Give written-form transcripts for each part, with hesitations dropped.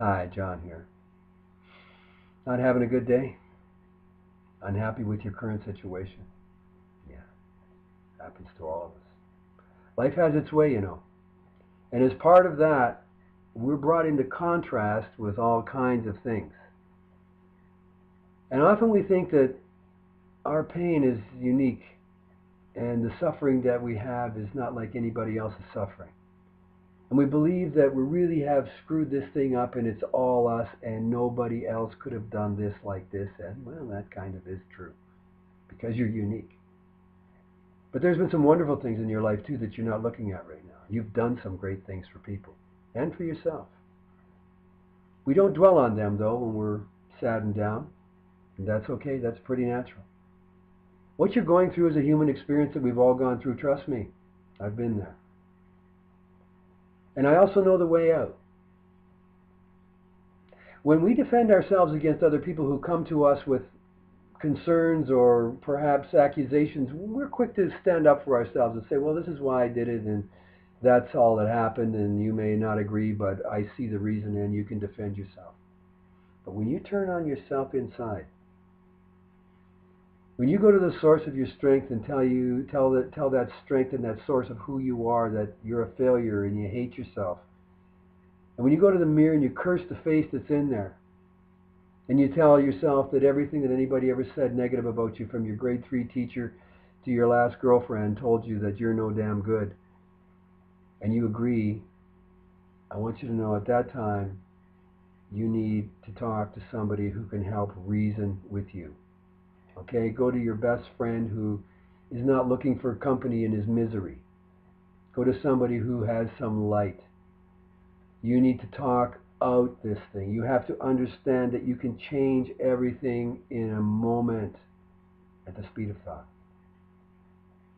Hi, John here. Not having a good day? Unhappy with your current situation? Yeah, happens to all of us. Life has its way, you know. And as part of that, we're brought into contrast with all kinds of things. And often we think that our pain is unique and the suffering that we have is not like anybody else's suffering. And we believe that we really have screwed this thing up and it's all us and nobody else could have done this like this. And well, that kind of is true because you're unique. But there's been some wonderful things in your life too that you're not looking at right now. You've done some great things for people and for yourself. We don't dwell on them though when we're sad and down. And that's okay, that's pretty natural. What you're going through is a human experience that we've all gone through, trust me. I've been there. And I also know the way out. When we defend ourselves against other people who come to us with concerns or perhaps accusations, we're quick to stand up for ourselves and say, well, this is why I did it and that's all that happened and you may not agree, but I see the reason and you can defend yourself. But when you turn on yourself inside, when you go to the source of your strength and tell that strength and that source of who you are, that you're a failure and you hate yourself, and when you go to the mirror and you curse the face that's in there, and you tell yourself that everything that anybody ever said negative about you, from your grade 3 teacher to your last girlfriend, told you that you're no damn good, and you agree, I want you to know at that time, you need to talk to somebody who can help reason with you. Okay, go to your best friend who is not looking for company in his misery. Go to somebody who has some light. You need to talk out this thing. You have to understand that you can change everything in a moment at the speed of thought.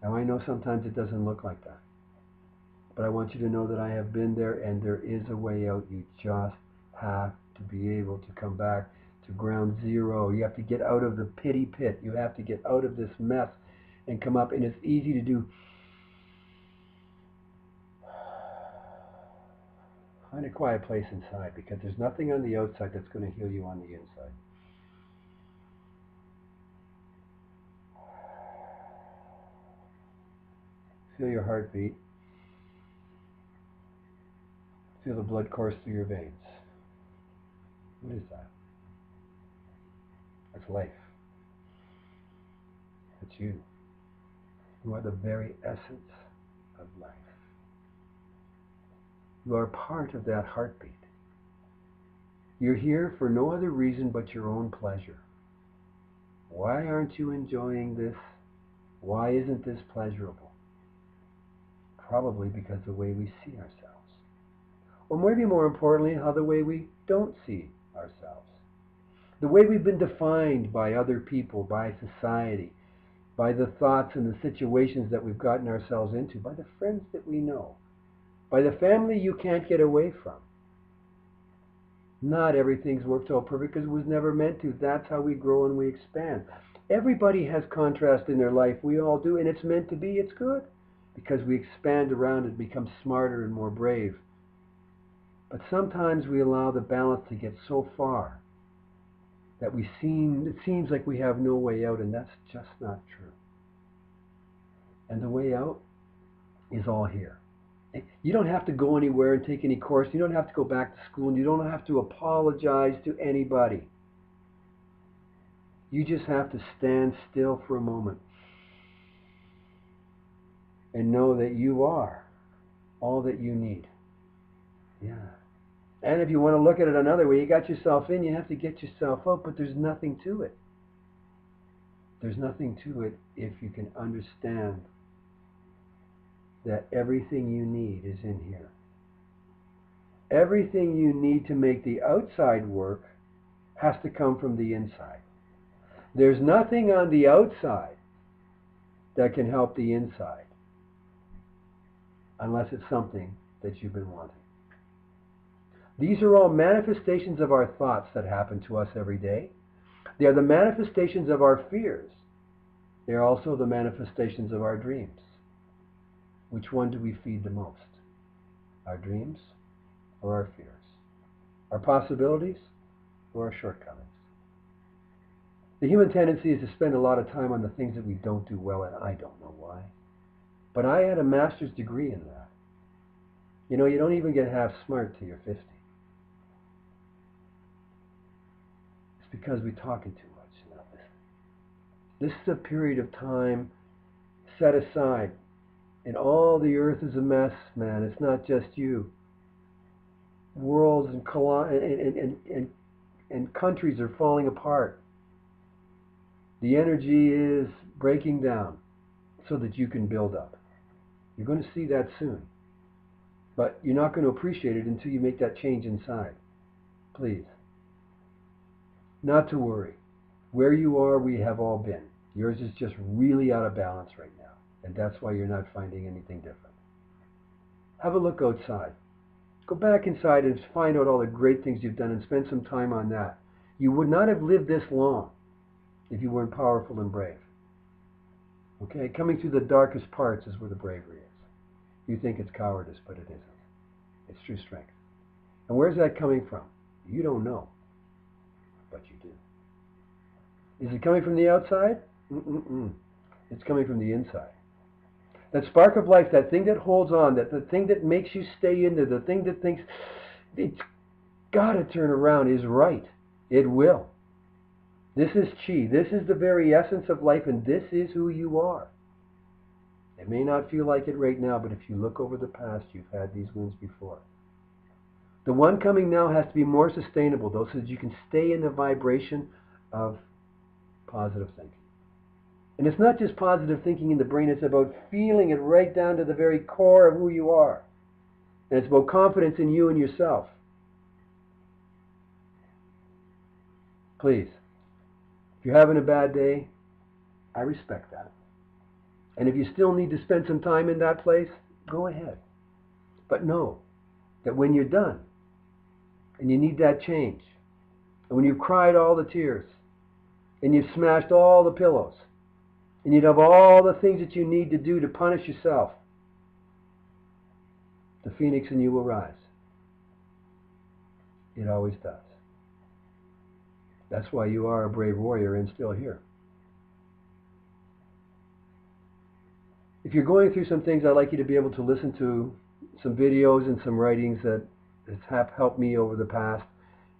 Now I know sometimes it doesn't look like that. But I want you to know that I have been there and there is a way out. You just have to be able to come back to ground zero. You have to get out of the pity pit. You have to get out of this mess and come up. And it's easy to do. Find a quiet place inside because there's nothing on the outside that's going to heal you on the inside. Feel your heartbeat. Feel the blood course through your veins. What is that? That's life. That's you. You are the very essence of life. You are part of that heartbeat. You're here for no other reason but your own pleasure. Why aren't you enjoying this? Why isn't this pleasurable? Probably because of the way we see ourselves. Or maybe more importantly, how the way we don't see ourselves. The way we've been defined by other people, by society, by the thoughts and the situations that we've gotten ourselves into, by the friends that we know, by the family you can't get away from. Not everything's worked out perfect because it was never meant to. That's how we grow and we expand. Everybody has contrast in their life. We all do, and it's meant to be. It's good because we expand around and become smarter and more brave. But sometimes we allow the balance to get so far that it seems like we have no way out, and that's just not true. And the way out is all here. You don't have to go anywhere and take any course. You don't have to go back to school, and you don't have to apologize to anybody. You just have to stand still for a moment and know that you are all that you need. Yeah. And if you want to look at it another way, you got yourself in, you have to get yourself out, but there's nothing to it. There's nothing to it if you can understand that everything you need is in here. Everything you need to make the outside work has to come from the inside. There's nothing on the outside that can help the inside unless it's something that you've been wanting. These are all manifestations of our thoughts that happen to us every day. They are the manifestations of our fears. They are also the manifestations of our dreams. Which one do we feed the most? Our dreams or our fears? Our possibilities or our shortcomings? The human tendency is to spend a lot of time on the things that we don't do well, and I don't know why. But I had a master's degree in that. You know, you don't even get half smart till you're 50. It's because we're talking too much and not listening. This is a period of time set aside, and all the earth is a mess, man. It's not just you. Worlds and countries are falling apart. The energy is breaking down so that you can build up. You're going to see that soon. But you're not going to appreciate it until you make that change inside. Please. Not to worry. Where you are, we have all been. Yours is just really out of balance right now. And that's why you're not finding anything different. Have a look outside. Go back inside and find out all the great things you've done and spend some time on that. You would not have lived this long if you weren't powerful and brave. Okay? Coming through the darkest parts is where the bravery is. You think it's cowardice, but it isn't. It's true strength. And where's that coming from? You don't know, but you do. Is it coming from the outside? It's coming from the inside. That spark of life, that thing that holds on, that the thing that makes you stay in there, the thing that thinks it's got to turn around is right. It will. This is chi. This is the very essence of life, and this is who you are. It may not feel like it right now, but if you look over the past, you've had these wins before. The one coming now has to be more sustainable, though, so that you can stay in the vibration of positive thinking. And it's not just positive thinking in the brain, it's about feeling it right down to the very core of who you are. And it's about confidence in you and yourself. Please, if you're having a bad day, I respect that. And if you still need to spend some time in that place, go ahead. But know that when you're done, and you need that change, and when you've cried all the tears, and you've smashed all the pillows, and you'd have all the things that you need to do to punish yourself, the phoenix in you will rise. It always does. That's why you are a brave warrior and still here. If you're going through some things, I'd like you to be able to listen to some videos and some writings that have helped me over the past.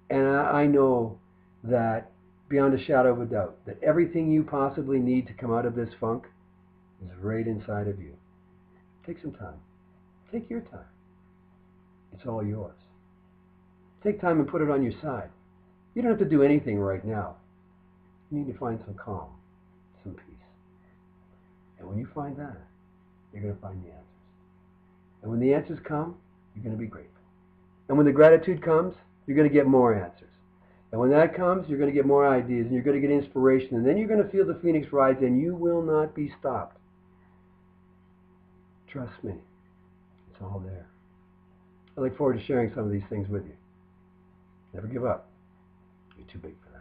And I know that, beyond a shadow of a doubt, that everything you possibly need to come out of this funk is right inside of you. Take some time. Take your time. It's all yours. Take time and put it on your side. You don't have to do anything right now. You need to find some calm, some peace. And when you find that, you're going to find the answers. And when the answers come, you're going to be grateful. And when the gratitude comes, you're going to get more answers. And when that comes, you're going to get more ideas, and you're going to get inspiration, and then you're going to feel the phoenix rise, and you will not be stopped. Trust me. It's all there. I look forward to sharing some of these things with you. Never give up. You're too big for that.